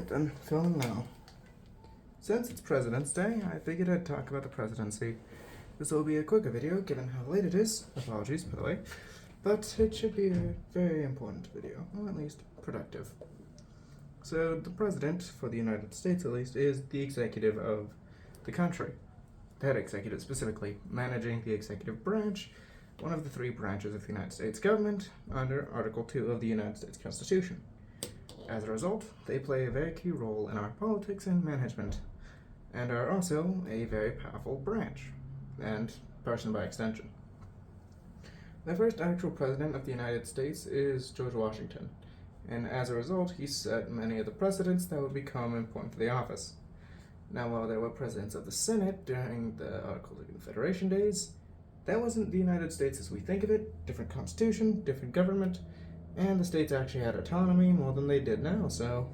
Alright then, filming now. Since it's President's Day, I figured I'd talk about the presidency. This will be a quicker video given how late it is, apologies by the way, but it should be a very important video, or at least productive. So the president, for the United States at least, is the executive of the country. The head executive specifically, managing the executive branch, one of the three branches of the United States government, under Article 2 of the United States Constitution. As a result, they play a very key role in our politics and management, and are also a very powerful branch, and person by extension. The first actual president of the United States is George Washington, and as a result, he set many of the precedents that would become important for the office. Now, while there were presidents of the Senate during the Articles of Confederation days, that wasn't the United States as we think of it. Different constitution, different government, and the states actually had autonomy more than they did now, so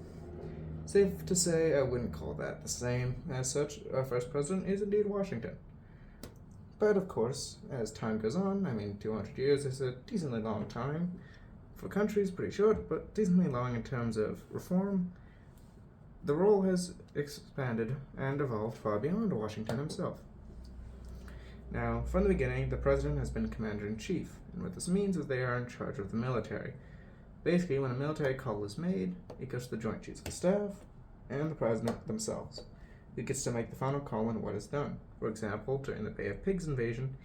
safe to say I wouldn't call that the same. As such, our first president is indeed Washington. But of course, as time goes on, 200 years is a decently long time. For countries, pretty short, but decently long in terms of reform. The role has expanded and evolved far beyond Washington himself. Now, from the beginning, the president has been commander-in-chief, and what this means is they are in charge of the military. Basically, when a military call is made, it goes to the Joint Chiefs of Staff and the president themselves, who gets to make the final call on what is done. For example, during the Bay of Pigs invasion,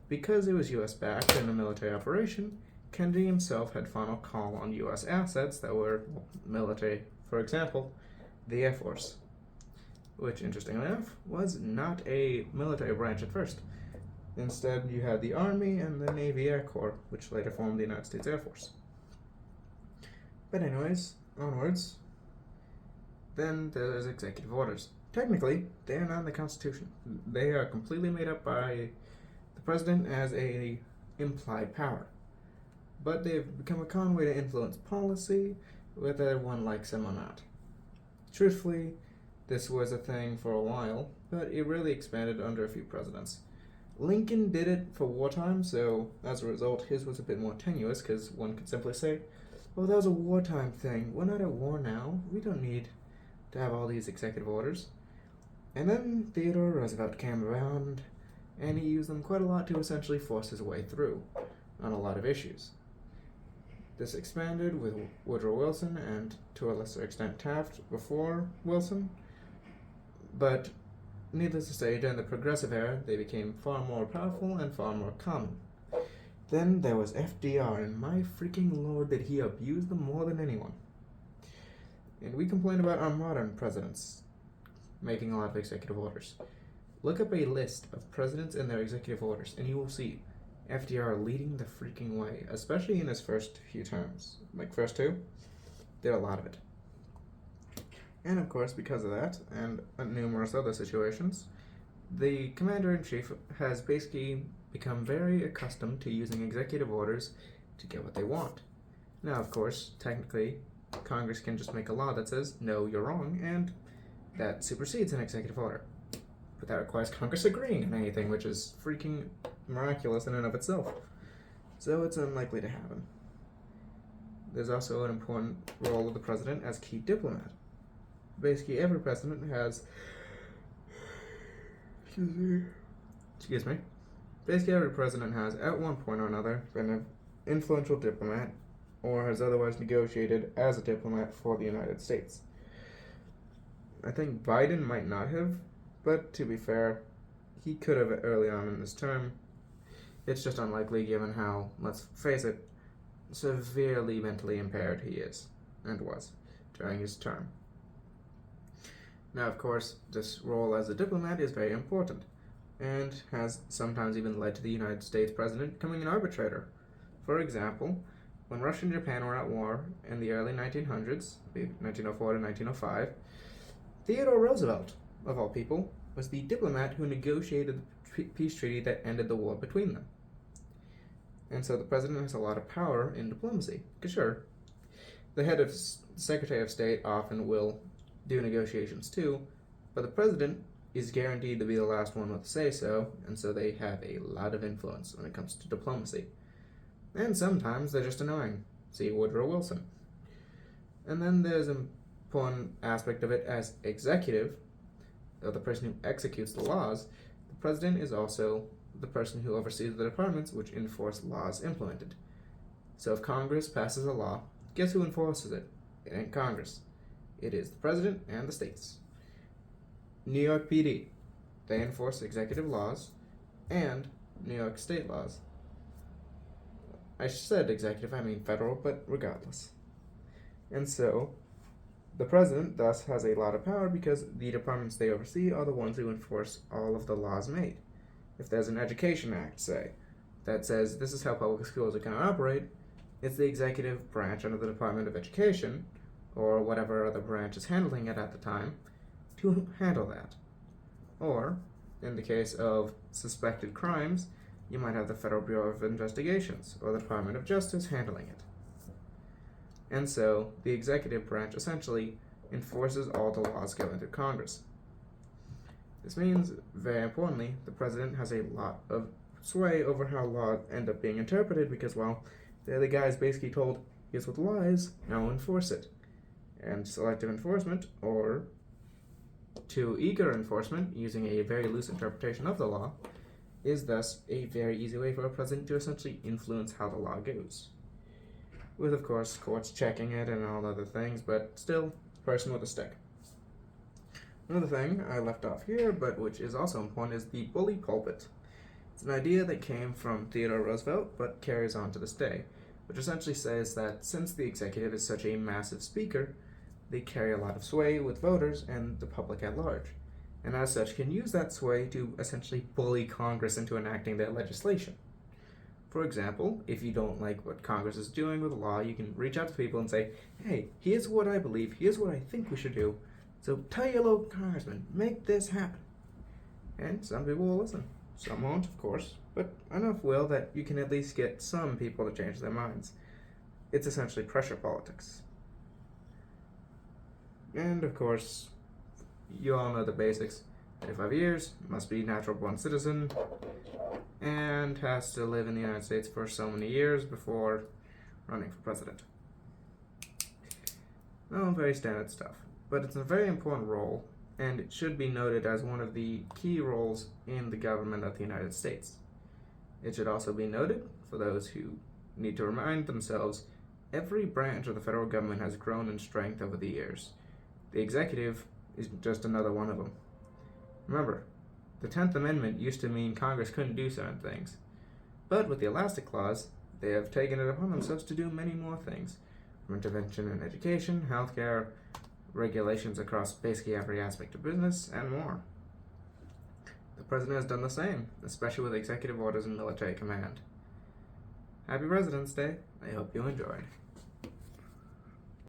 because it was US-backed in a military operation, Kennedy himself had final call on US assets that were military. For example, the Air Force, which, interestingly enough, was not a military branch at first. Instead, you had the Army and the Navy Air Corps, which later formed the United States Air Force. But anyways, onwards. Then there's executive orders. Technically, they are not in the Constitution. They are completely made up by the president as a implied power. But they've become a common way to influence policy, whether one likes them or not. Truthfully, this was a thing for a while, but it really expanded under a few presidents. Lincoln did it for wartime, so as a result, his was a bit more tenuous, because one could simply say, well, that was a wartime thing. We're not at war now. We don't need to have all these executive orders. And then Theodore Roosevelt came around, and he used them quite a lot to essentially force his way through on a lot of issues. This expanded with Woodrow Wilson and, to a lesser extent, Taft before Wilson. But needless to say, during the Progressive era, they became far more powerful and far more common. Then there was FDR, and my freaking lord did he abuse them more than anyone. And we complain about our modern presidents making a lot of executive orders. Look up a list of presidents and their executive orders, and you will see FDR leading the freaking way, especially in his first few terms. First two, did a lot of it. And of course, because of that, and numerous other situations, the commander-in-chief has basically become very accustomed to using executive orders to get what they want. Now, of course, technically, Congress can just make a law that says, no, you're wrong, and that supersedes an executive order. But that requires Congress agreeing on anything, which is freaking miraculous in and of itself. So it's unlikely to happen. There's also an important role of the president as key diplomat. Basically, every president has... Excuse me. Basically, every president has, at one point or another, been an influential diplomat, or has otherwise negotiated as a diplomat for the United States. I think Biden might not have, but to be fair, he could have early on in his term. It's just unlikely given how, let's face it, severely mentally impaired he is, and was, during his term. Now, of course, this role as a diplomat is very important, and has sometimes even led to the United States president becoming an arbitrator. For example, when Russia and Japan were at war in the early 1900s, 1904 to 1905, Theodore Roosevelt, of all people, was the diplomat who negotiated the peace treaty that ended the war between them. And so the president has a lot of power in diplomacy. Because sure, the head of Secretary of State often will do negotiations too, but the president is guaranteed to be the last one with a say-so, and so they have a lot of influence when it comes to diplomacy. And sometimes they're just annoying. See Woodrow Wilson. And then there's important aspect of it as executive, or the person who executes the laws, the president is also the person who oversees the departments which enforce laws implemented. So if Congress passes a law, guess who enforces it? It ain't Congress. It is the president and the states. New York PD, they enforce executive laws and New York state laws. I said executive, I mean federal, but regardless. And so, the president thus has a lot of power because the departments they oversee are the ones who enforce all of the laws made. If there's an education act, say, that says this is how public schools are going to operate, it's the executive branch under the Department of Education, or whatever other branch is handling it at the time, to handle that. Or, in the case of suspected crimes, you might have the Federal Bureau of Investigations, or the Department of Justice handling it. And so, the executive branch essentially enforces all the laws going through Congress. This means, very importantly, the president has a lot of sway over how laws end up being interpreted because, well, they're the guys basically told, here's what the law is, now enforce it. And selective enforcement, or too eager enforcement, using a very loose interpretation of the law, is thus a very easy way for a president to essentially influence how the law goes. With, of course, courts checking it and all other things, but still, person with a stick. Another thing I left off here, but which is also important, is the bully pulpit. It's an idea that came from Theodore Roosevelt, but carries on to this day, which essentially says that since the executive is such a massive speaker, they carry a lot of sway with voters and the public at large, and as such can use that sway to essentially bully Congress into enacting their legislation. For example, if you don't like what Congress is doing with a law, you can reach out to people and say, hey, here's what I believe, here's what I think we should do, so tell your local congressman, make this happen. And some people will listen. Some won't, of course, but enough will that you can at least get some people to change their minds. It's essentially pressure politics. And, of course, you all know the basics. 25 years, must be natural-born citizen, and has to live in the United States for so many years before running for president. Oh, very standard stuff. But it's a very important role, and it should be noted as one of the key roles in the government of the United States. It should also be noted, for those who need to remind themselves, every branch of the federal government has grown in strength over the years. The executive is just another one of them. Remember, the 10th Amendment used to mean Congress couldn't do certain things. But with the Elastic Clause, they have taken it upon themselves to do many more things, from intervention in education, healthcare, regulations across basically every aspect of business, and more. The president has done the same, especially with executive orders and military command. Happy President's Day. I hope you enjoyed.